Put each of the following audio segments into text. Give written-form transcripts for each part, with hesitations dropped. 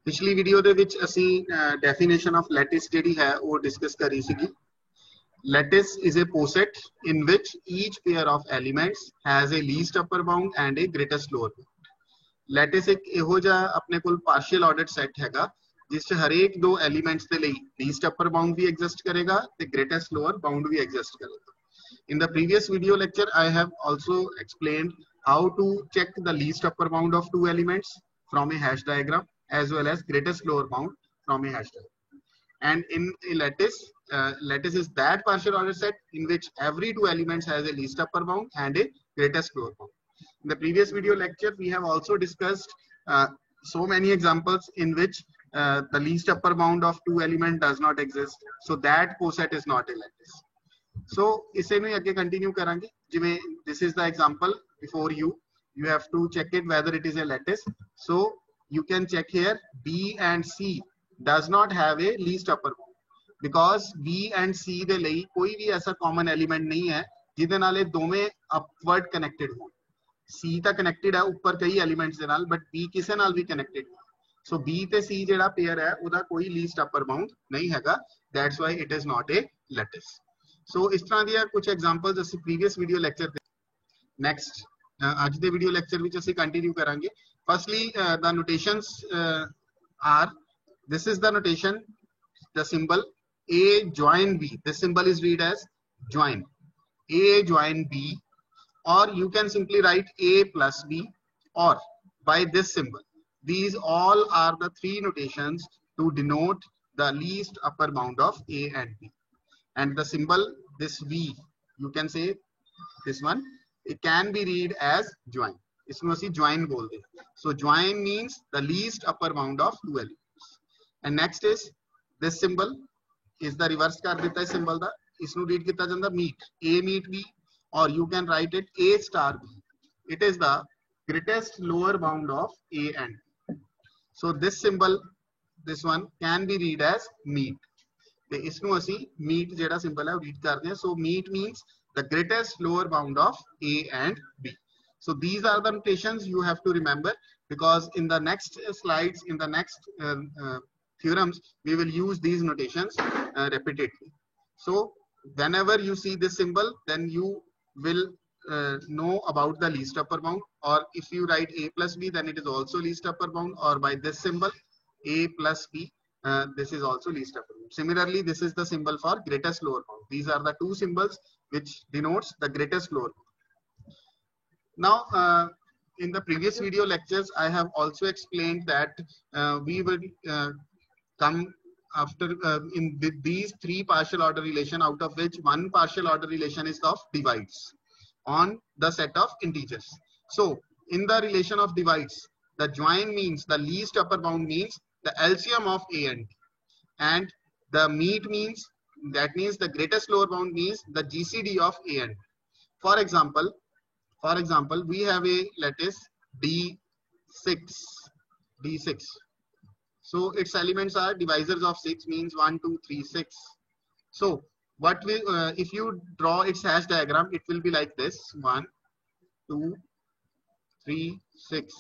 पिछली वीडियो ਦੇ ਵਿੱਚ ਅਸੀਂ definition of lattice ਜਿਹੜੀ ਹੈ ਉਹ ਡਿਸਕਸ ਕਰੀ ਸੀਗੀ। Lattice is a poset in which each pair of elements has a least upper bound and a greatest lower bound। Lattice ਇੱਕ ਇਹੋ ਜਿਹਾ ਆਪਣੇ ਕੋਲ partial ordered set ਹੈਗਾ ਜਿਸ 'ਚ ਹਰੇਕ ਦੋ elements ਦੇ ਲਈ least upper bound ਵੀ exist ਕਰੇਗਾ ਤੇ greatest lower bound ਵੀ exist ਕਰੇਗਾ। In the previous video lecture, I have also explained how to check the least upper bound of two elements from a hash diagram as well as greatest lower bound from a hash diagram. And in a lattice, lattice is that partial order set in which every two elements has a least upper bound and a greatest lower bound. In the previous video lecture, we have also discussed so many examples in which the least upper bound of two elements does not exist. So that poset is not a lattice. So इसे में आगे continue करेंगे जिमें this is the example before you have to check it whether it is a lattice. So you can check here B and C does not have a least upper bound because B and C ਦੇ ਲਈ ਕੋਈ ਵੀ ऐसा common element नहीं है ਜਿਹਦੇ ਨਾਲ ਇਹ ਦੋਵੇਂ upward connected ਹੋਣ। C ਤਾਂ connected ਹੈ ਉੱਪਰ ਕਈ elements ਦੇ ਨਾਲ but B ਕਿਸੇ ਨਾਲ ਵੀ connected ਨਹੀਂ। So B ਤੇ C ਜਿਹੜਾ pair ਹੈ ਉਹਦਾ ਕੋਈ least upper bound ਨਹੀਂ ਹੈਗਾ, that's why it is not a lattice। So इस तरह दिया कुछ examples ਅਸੀਂ previous video lecture ਦੇ next ਅੱਜ ਦੇ video lecture ਵਿੱਚ ਅਸੀਂ continue ਕਰਾਂਗੇ। Firstly, the notations are, this is the notation, the symbol A join B. This symbol is read as join. A join B, or you can simply write A plus B, or by this symbol. These all are the three notations to denote the least upper bound of A and B. And the symbol, this V, you can say this one, it can be read as join. इसमें ਅਸੀਂ join बोलते हैं। So join means the least upper bound of two elements. And next is this symbol is the reverse कर देता है symbol दा, इसमें read कितना ਜਾਂਦਾ meet, A meet B, or you can write it A star B. It is the greatest lower bound of A and B. So this symbol, this one can be read as meet. ਤੇ ਇਸ ਨੂੰ ਅਸੀਂ meet ਜਿਹੜਾ symbol ਹੈ ਉਹ read ਕਰਦੇ ਹਾਂ। So meet means the greatest lower bound of A and B. So these are the notations you have to remember because in the next slides, in the next theorems, we will use these notations repeatedly. So whenever you see this symbol, then you will know about the least upper bound, or if you write A plus B, then it is also least upper bound, or by this symbol A plus B, this is also least upper bound. Similarly, this is the symbol for greatest lower bound. These are the two symbols which denotes the greatest lower bound. Now, in the previous video lectures, I have also explained that we will come after in these three partial order relation, out of which one partial order relation is of divides on the set of integers. So in the relation of divides, the join means the least upper bound means the LCM of A and B, and the meet means, that means the greatest lower bound means the GCD of A and B. For example, we have a lattice D6. So its elements are divisors of 6, means 1, 2, 3, 6. So what we if you draw its hash diagram, it will be like this: 1, 2, 3, 6.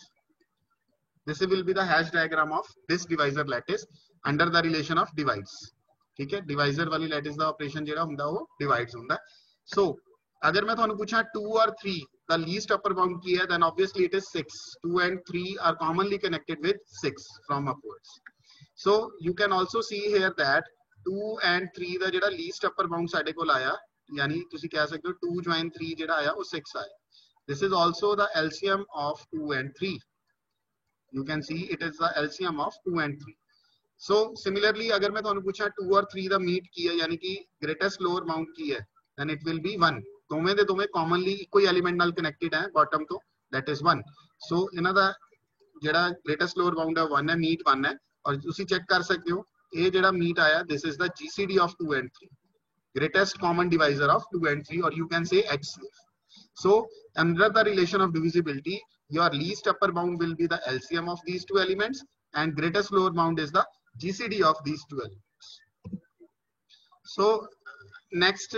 This will be the hash diagram of this divisor lattice under the relation of divides. ठीक है, divisor वाली lattice का operation जेड़ा हुंदा वो divides हुंदा। So अगर मैं थानू पूछा 2 or 3 the least upper bound की है, then obviously it is 6. 2 and 3 are commonly connected with 6 from upwards. So you can also see here that 2 and 3 ਦਾ ਜਿਹੜਾ least upper bound ਸਾਡੇ ਕੋਲ ਆਇਆ, यानी ਤੁਸੀਂ ਕਹਿ ਸਕਦੇ ਹੋ 2 join 3 ਜਿਹੜਾ ਆਇਆ ਉਹ 6 ਆਇਆ। This is also the LCM of 2 and 3. You can see it is the LCM of 2 and 3. So similarly, अगर मैं थानू पूछा 2 और 3 ਦਾ meet की है, यानी कि greatest lower bound की है, then it will be 1. दोवें they दोवें commonly ਇੱਕੋ ਹੀ element ਨਾਲ connected है bottom ਤੋਂ, that is 1. So ਇਹਨਾਂ ਦਾ ਜਿਹੜਾ greatest lower bound है 1 है, meet 1 है, और ਤੁਸੀਂ check ਕਰ ਸਕਦੇ ਹੋ ਇਹ ਜਿਹੜਾ meet आया, this is the GCD of 2 and 3, greatest common divisor of 2 and 3, or you can say HCF. So under the relation of divisibility, your least upper bound will be the LCM of these two elements and greatest lower bound is the GCD of these two elements. So next,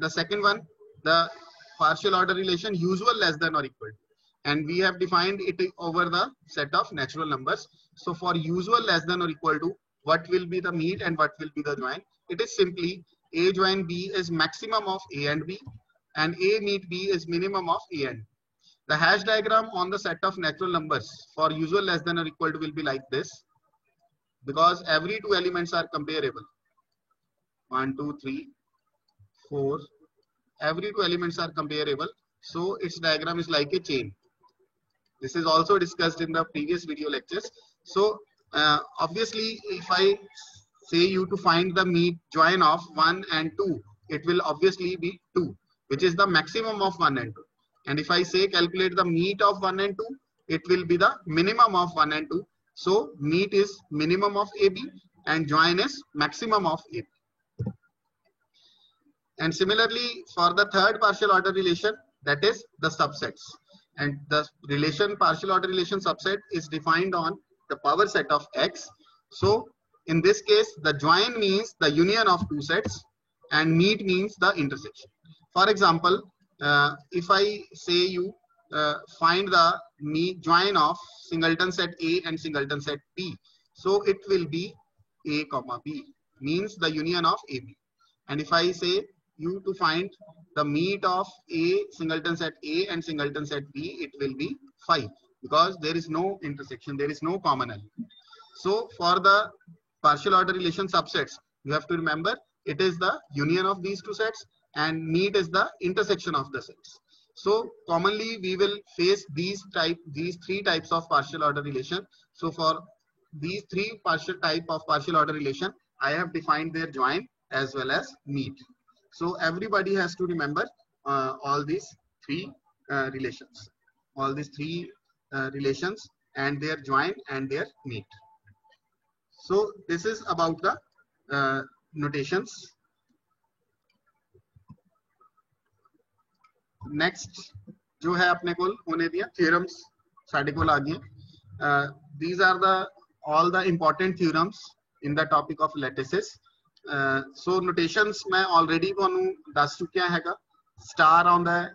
the second one, the partial order relation usual less than or equal to. and we have defined it over the set of natural numbers. So for usual less than or equal to, what will be the meet and what will be the join? It is simply A join B is maximum of A and B, and A meet B is minimum of A and B. The hash diagram on the set of natural numbers for usual less than or equal to will be like this, because every two elements are comparable. 1, 2, 3, 4. Every two elements are comparable. So its diagram is like a chain. This is also discussed in the previous video lectures. So obviously, if I say you to find the meet join of 1 and 2, it will obviously be 2, which is the maximum of 1 and 2. And if I say calculate the meet of 1 and 2, it will be the minimum of 1 and 2. So meet is minimum of AB and join is maximum of AB. And similarly, for the third partial order relation, that is the subsets. And the relation partial order relation subset is defined on the power set of X. So in this case, the join means the union of two sets and meet means the intersection. For example, if I say you find the meet join of singleton set A and singleton set B, so it will be A comma B, means the union of AB. And if I say you to find the meet of A singleton set A and singleton set B, it will be 5, because there is no intersection, there is no common element. So for the partial order relation subsets, you have to remember it is the union of these two sets and meet is the intersection of the sets. So commonly we will face these three types of partial order relation. So for these three type of partial order relation, I have defined their join as well as meet. So everybody has to remember all these three relations, and their join and their meet. So this is about the notations. Next जो है अपने को होने दिया theorems साढ़े को लागे. These are all the important theorems in the topic of lattices. So notations मैं already को दस चुकिया हैगा. Star on the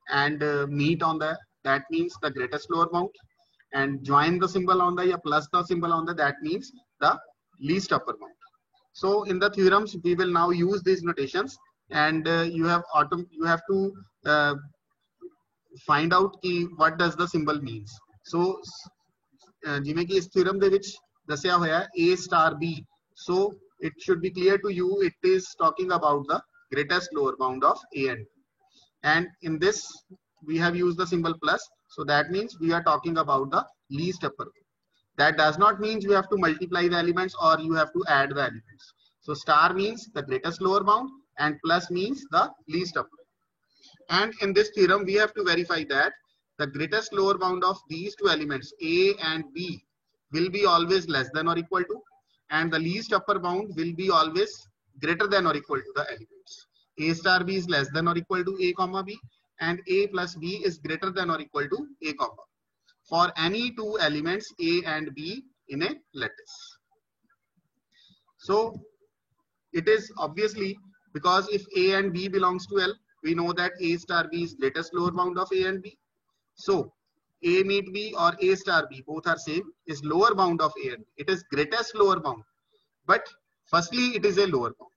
and meet on the, that means the greatest lower bound, and join the symbol on the या plus the symbol on the, that means the least upper bound. So in the theorems we will now use these notations, and you have to find out ki what does the symbol means. So जिमें कि इस theorem दे विच दस्या होया A star B, so it should be clear to you it is talking about the greatest lower bound of A and B. And in this we have used the symbol plus, so that means we are talking about the least upper bound. That does not mean you have to multiply the elements or you have to add the elements. So star means the greatest lower bound and plus means the least upper bound. And in this theorem we have to verify that the greatest lower bound of these two elements A and B will be always less than or equal to, and the least upper bound will be always greater than or equal to the elements. A star B is less than or equal to A comma B, and A plus B is greater than or equal to A comma B for any two elements A and B in a lattice. So it is obviously, because if A and B belongs to L, we know that A star B is greatest lower bound of A and B. So A meet B or A star B, both are same, is lower bound of A and B. It is greatest lower bound, but firstly it is a lower bound.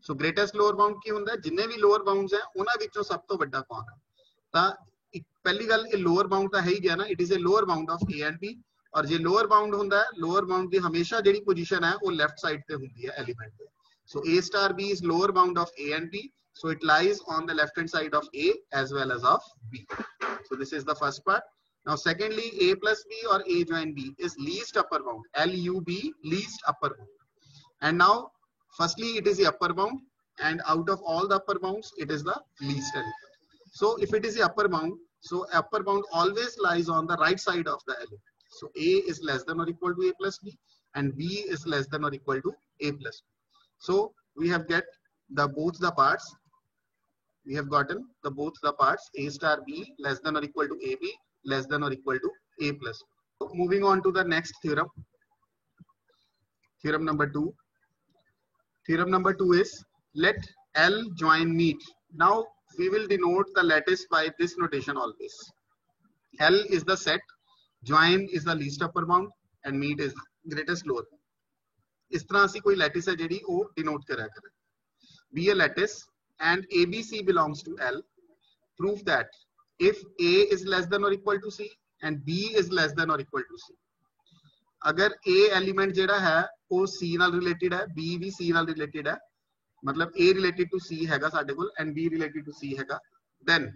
So greatest lower bound की होता है, जिन्ने भी lower bounds हैं उन्हां विचों सब तो बड़ा कौन है? तां पहली गल ये lower bound तो है ही गया ना, it is a lower bound of A and B, और जे lower bound होता है, lower bound की हमेशा जेडी position है वो left side पे होती है element पे. So A star B is lower bound of A and B, so it lies on the left hand side of A as well as of B. So this is the first part. Now secondly, A plus B or A join B is least upper bound, LUB, least upper bound. And now firstly it is the upper bound, and out of all the upper bounds it is the least element. So if it is the upper bound, so upper bound always lies on the right side of the element. So A is less than or equal to A plus B and B is less than or equal to A plus B. So we have get both the parts. We have gotten both the parts A star B less than or equal to AB less than or equal to A plus B. So moving on to the next theorem. Theorem number 2. Theorem number 2 is let L join meet. Now we will denote the lattice by this notation always. L is the set, join is the least upper bound, and meet is greatest lower bound. इस तरह से कोई lattice है JD वो denote करा करे. Be a lattice and ABC belongs to L. Prove that if A is less than or equal to C and B is less than or equal to C. अगर A element जेड़ा है वो C नाल related है, B भी C नाल related है, मतलब A related to C हैगा साडे कोल and B related to C हैगा, then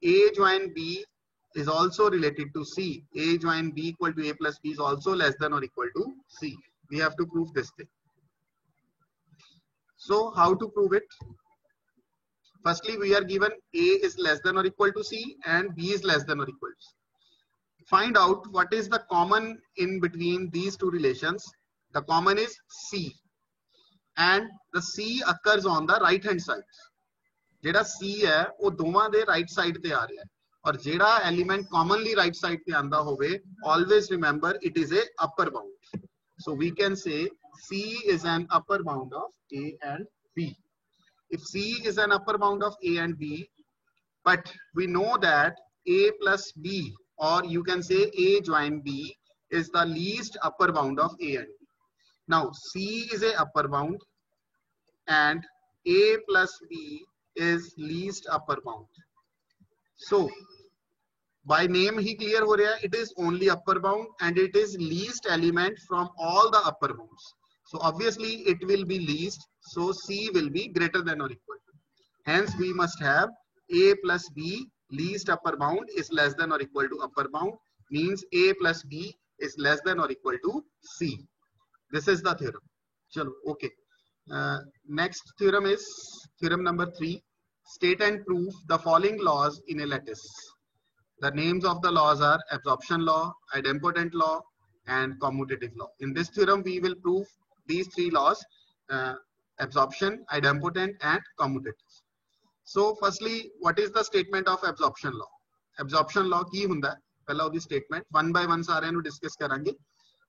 A join B is also related to C. A join B equal to A plus B is also less than or equal to C. We have to prove this thing. So how to prove it? Firstly, we are given A is less than or equal to C and B is less than or equal to C. Find out what is the common in between these two relations. The common is C. And the C occurs on the right hand side. जेड़ा C है वो दोवां दे right side ते आ रहा है, और जेड़ा element commonly right side पे आंदा होवे, always remember it is a upper bound. So we can say C is an upper bound of A and B. If C is an upper bound of A and B, but we know that A plus B, or you can say A join B, is the least upper bound of A and B. Now C is a upper bound and A plus B is least upper bound. So by name he clear ho raha hai, it is only upper bound and it is least element from all the upper bounds. So obviously it will be least, so C will be greater than or equal to. Hence we must have A plus B least upper bound is less than or equal to upper bound, means A plus B is less than or equal to C. This is the theorem. Chalo, okay. Next theorem is theorem number 3. State and prove the following laws in a lattice. The names of the laws are absorption law, idempotent law, and commutative law. In this theorem, we will prove these three laws: absorption, idempotent, and commutative. So, firstly, what is the statement of absorption law? Absorption law की हुंदा पहला उदी statement one by one सारे नु discuss करांगे.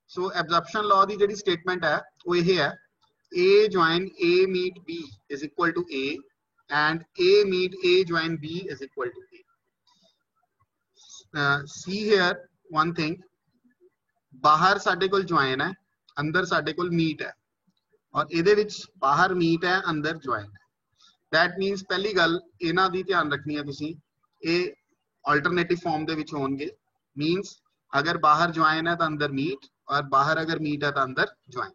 So, absorption law दी JD statement है वो ये है: A join A meet B is equal to A and A meet A join B is equal to A. See here one thing, बाहर साडे कोल join है, अंदर साडे कोल meet है, और इहदे विच बाहर meet है, अंदर join है. That means पहली गल इन्हां दी ध्यान रखनी है तुसीं, ये alternative form दे विच होणगे, means अगर बाहर join है तो अंदर meet, और बाहर अगर meet है तो अंदर join.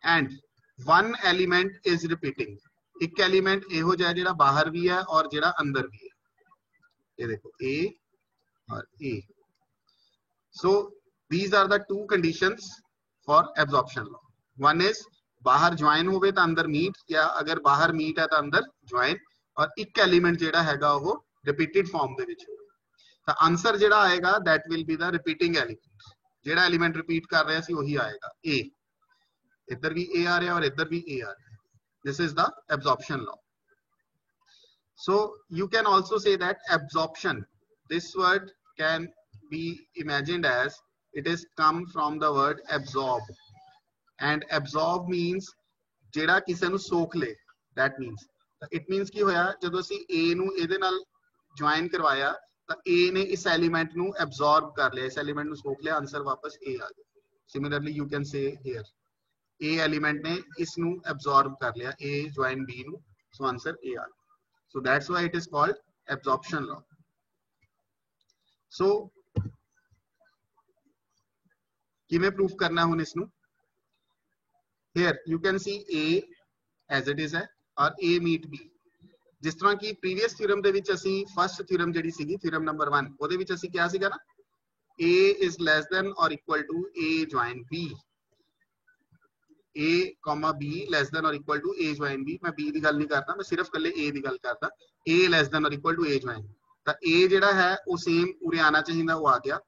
And one element is repeating. एक एलिमेंट एहो जाए जेड़ा बाहर भी है और जेड़ा अंदर भी है. ये देखो A और A. So these are the two conditions for absorption law. One is बाहर join होवे तो अंदर meet, या अगर बाहर meet है तो अंदर join, और एक एलिमेंट जेड़ा हैगा वो repeated form दे विच होवे. तो आंसर जेड़ा आएगा that will be the repeating element. जेड़ा एलिमेंट repeat कर रहा सी वही आएगा A. इधर भी A आ रहा है और इधर भी A आ रहा है. This is the absorption law. So you can also say that absorption, this word can be imagined as it is come from the word absorb, and absorb means जेड़ा किसी नु सोख ले. That means it means कि होया जदों असी A नु इहदे नाल join करवाया तो A ने इस element नु absorb कर लिया, इस element नु सोख लिया, आंसर वापस A आ गया. Similarly you can say here A element ने इसनु absorb कर लिया, A join B नु, so answer A आ गया. So that's why it is called absorption law. So किमें proof करना है हुन इसनु? Here you can see A as it is है और A meet B. जिस तरह की previous theorem दे विच असी first theorem जेडी सीगी theorem number 1 ओदे विच असी क्या सीगा ना, A is less than or equal to A join B. A comma B less than or equal to A join B. मैं B दी गल नहीं करता, मैं सिर्फ कल्ले A दी गल करता. A less than or equal to A join B. तो A जेड़ा है वो same उरे आना चाहिए वो आ गया.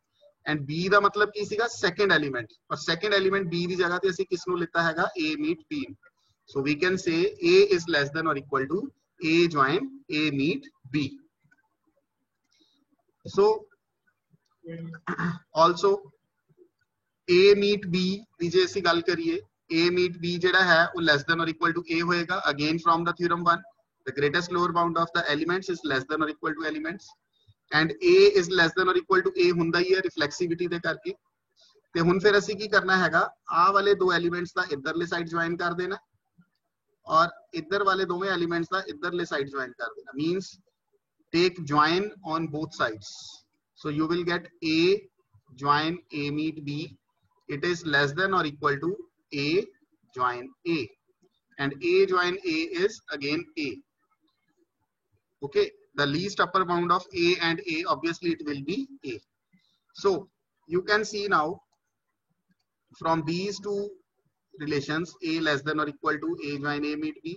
And B दा मतलब की सीगा second element, और second element B दी जगह ते असी किसनु लेता हैगा A meet B. So we can say A is less than or equal to A join A meet B. So also A meet B दी जे असी गल करिए, A meet B जेड़ा है वो less than or equal to A होएगा. Again from the theorem 1, the greatest lower bound of the elements is less than or equal to elements. And a is less than और equal to a हुंदा ही है रिफ्लैक्सिविटी दे करके। ते हुण फिर असीं की करना हैगा, आ वाले दो एलिमेंट्स दा इधरले साइड ज्वाइन कर देना और इधर वाले दोवें एलिमेंट्स दा इधरले साइड ज्वाइन कर देना। Means take join on both sides, so you will get a join a meet b, it is less than or equal to A join A, and A join A is again A. Okay, the least upper bound of A and A, obviously it will be A. So you can see now from these two relations, A less than or equal to A join A meet B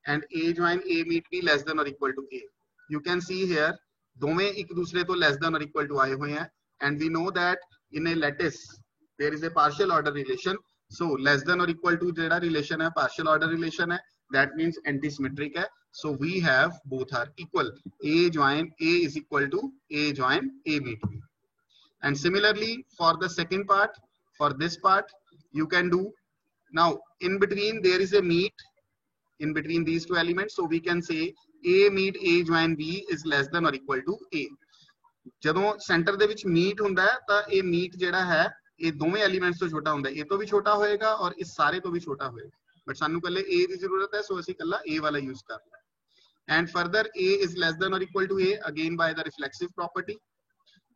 and A join A meet B less than or equal to A. You can see here दोवें एक दूसरे तो less than or equal to आए हुए हैं, and we know that in a lattice there is a partial order relation. So less than or equal to जेड़ा relation है partial order relation है, that means antisymmetric है. So we have both are equal. A join A is equal to A join A meet B. And similarly for the second part, for this part you can do, now in between there is a meet in between these two elements, so we can say A meet A join B is less than or equal to A. ਜਦੋਂ centre ਦੇ ਵਿੱਚ meet ਹੁੰਦਾ है ਤਾਂ ਇਹ meet ਜਿਹੜਾ ਹੈ ਇਹ ਦੋਵੇਂ ਐਲੀਮੈਂਟਸ ਤੋਂ ਛੋਟਾ ਹੁੰਦਾ ਹੈ, ਇਹ ਤੋਂ ਵੀ ਛੋਟਾ ਹੋਏਗਾ ਔਰ ਇਸ ਸਾਰੇ ਤੋਂ ਵੀ ਛੋਟਾ ਹੋਏਗਾ, ਬਟ ਸਾਨੂੰ ਕੱਲੇ A ਦੀ ਜ਼ਰੂਰਤ ਹੈ, ਸੋ ਅਸੀਂ ਕੱਲਾ A ਵਾਲਾ ਯੂਜ਼ ਕਰ ਲਿਆ। And further A is less than or equal to A again by the reflexive property.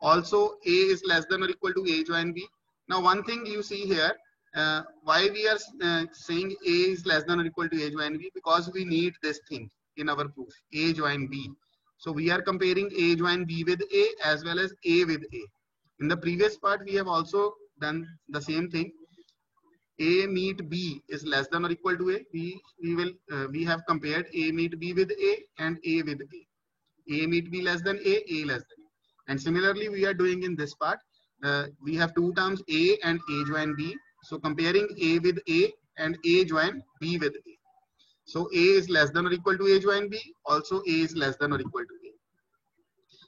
Also A is less than or equal to A join B. Now one thing you see here, why we are saying A is less than or equal to A join B, because we need this thing in our proof, A join B. So we are comparing A join B with A as well as A with A. In the previous part we have also done the same thing. A meet B is less than or equal to A. We have compared A meet B with A and A with A. A meet B less than A less than A. And similarly we are doing in this part. We have two terms A and A join B. So comparing A with A and A join B with A. So A is less than or equal to A join B. Also A is less than or equal to A.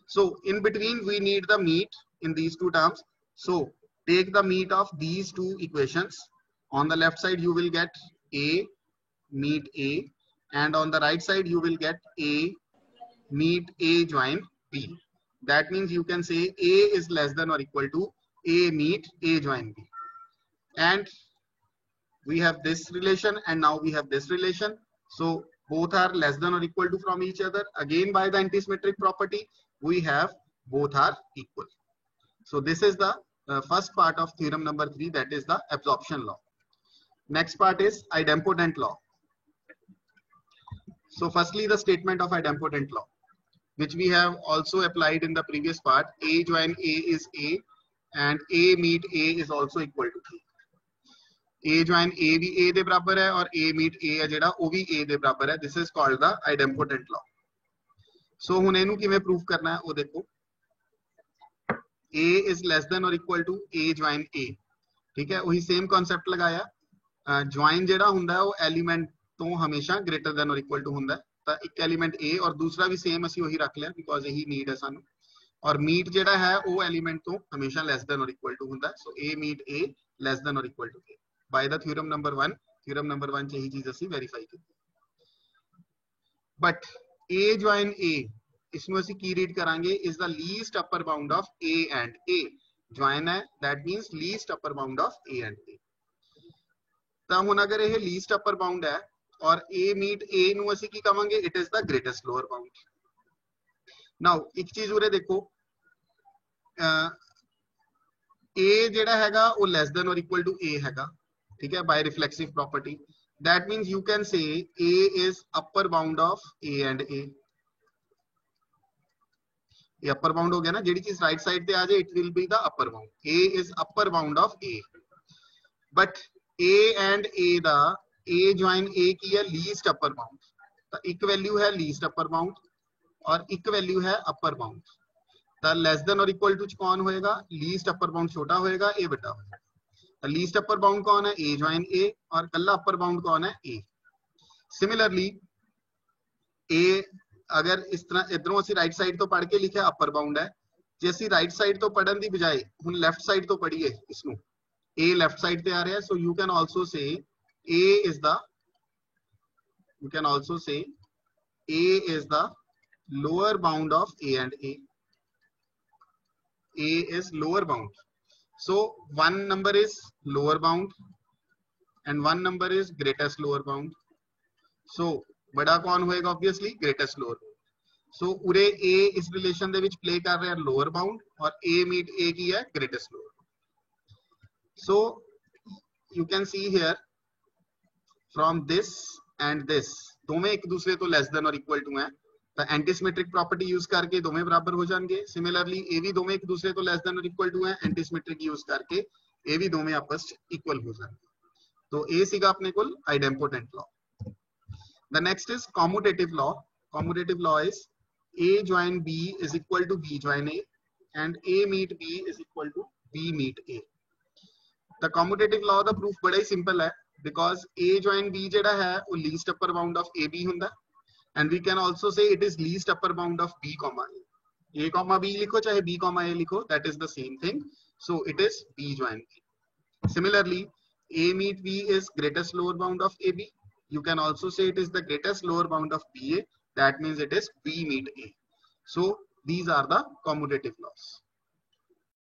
So in between we need the meet in these two terms. So take the meet of these two equations. On the left side you will get A meet A, and on the right side you will get A meet A join B. That means you can say A is less than or equal to A meet A join B. And we have this relation and now we have this relation. So both are less than or equal to from each other. Again by the antisymmetric property we have both are equal. So this is the first part of theorem number 3, that is the absorption law. Next part is idempotent law. So firstly the statement of idempotent law, which we have also applied in the previous part. A join A is A and A meet A is also equal to A. A join A भी A ਦੇ ਬਰਾਬਰ ਹੈ और A meet A ਹੈ ਜਿਹੜਾ ਉਹ ਵੀ A ਦੇ ਬਰਾਬਰ ਹੈ. This is called the idempotent law. So ਹੁਣ ਇਹਨੂੰ ਕਿਵੇਂ ਪ੍ਰੂਫ ਕਰਨਾ ਹੈ ਉਹ ਦੇਖੋ. A is less than or equal to A join A. ठीक है, वही सेम कॉन्सेप्ट लगाया. ज्वाइन ਜਿਹੜਾ ਹੁੰਦਾ ਹੈ ਉਹ एलिमेंट ਤੋਂ ਹਮੇਸ਼ਾ greater than or equal to ਹੁੰਦਾ ਹੈ, ਤਾਂ ਇੱਕ एलिमेंट A और दूसरा भी सेम ਅਸੀਂ ਉਹੀ ਰੱਖ ਲਿਆ बिकॉज ਇਹੀ नीड ਹੈ ਸਾਨੂੰ. और मीट ਜਿਹੜਾ ਹੈ ਉਹ एलिमेंट ਤੋਂ ਹਮੇਸ਼ਾ less than or equal to ਹੁੰਦਾ है. So A meet A less than or equal to A. By the theorem number 1, theorem number 1 ਚ ਇਹੀ ਚੀਜ਼ ਅਸੀਂ ਵੈਰੀਫਾਈ ਕੀਤੀ. But A join A, इसमें ਅਸੀਂ ਕੀ ਰੀਡ ਕਰਾਂਗੇ, is the least upper bound of A and A. Join है, that means least upper bound of A and A. ਤਾਂ ਹੁਣ ਅਗਰ ਇਹ least upper bound ਹੈ और A meet A ਨੂੰ ਅਸੀਂ ਕੀ ਕਵਾਂਗੇ, it is the greatest lower bound. Now ਇੱਕ ਚੀਜ਼ ਉਰੇ ਦੇਖੋ, A ਜਿਹੜਾ ਹੈਗਾ ਉਹ less than or equal to A ਹੈਗਾ, ठीक है, by reflexive property. That means you can say A is upper bound of A and A. ये upper bound हो गया ना, जेडी चीज राइट साइड पे आ जाए it will be the upper bound. A is upper bound of A. But A and A the A join A की है least upper bound. तो एक वैल्यू है least upper bound और एक वैल्यू है upper bound. तो less than or equal to कौन होएगा, least upper bound छोटा होएगा, A बड़ा होएगा. लीस्ट अपर बाउंड कौन है, A ज्वाइन A, और कल्ला अपर बाउंड कौन है, A. सिमिलरली A अगर इस तरह इधरों ਅਸੀਂ राइट साइड तो पढ़ के लिखा अपर बाउंड है, जे ਅਸੀਂ राइट साइड तो पढ़न दी बजाय ਹੁਣ लेफ्ट साइड तो पढ़िए इसनु, A लेफ्ट साइड ते आ रहा है. So you can also say A is the, you can also say A is the lower bound of A and A. A is lower bound. So one number is lower bound and one number is greatest lower bound. So बड़ा कौन होएगा? Obviously greatest lower bound. So उरे A इस relation दे विच play कर रहे हैं lower bound और A meet A की है greatest lower bound. So you can see here from this and this दोवें एक दूसरे तो less than or equal to हैं, तो एंटीसिमेट्रिक प्रॉपर्टी यूज करके दोवें बराबर हो जाएंगे. सिमिलरली ए भी दोवें एक दूसरे तो लेस देन और इक्वल टू है, एंटीसिमेट्रिक यूज करके ए भी दोवें आपस इक्वल हो जाएंगे. तो ए सीगा अपने को idempotent law. The next is commutative law. Commutative law is a join b is equal to b join a and a meet b is equal to b meet a. The commutative law दा proof बड़ा ही simple है, because a join b जेड़ा है वो least upper bound of a b हुंदा, and we can also say it is least upper bound of b comma a. A comma b लिखो चाहे b comma a लिखो, that is the same thing. So it is b join b. Similarly, a meet b is greatest lower bound of ab. You can also say it is the greatest lower bound of ba. That means it is b meet a. So these are the commutative laws.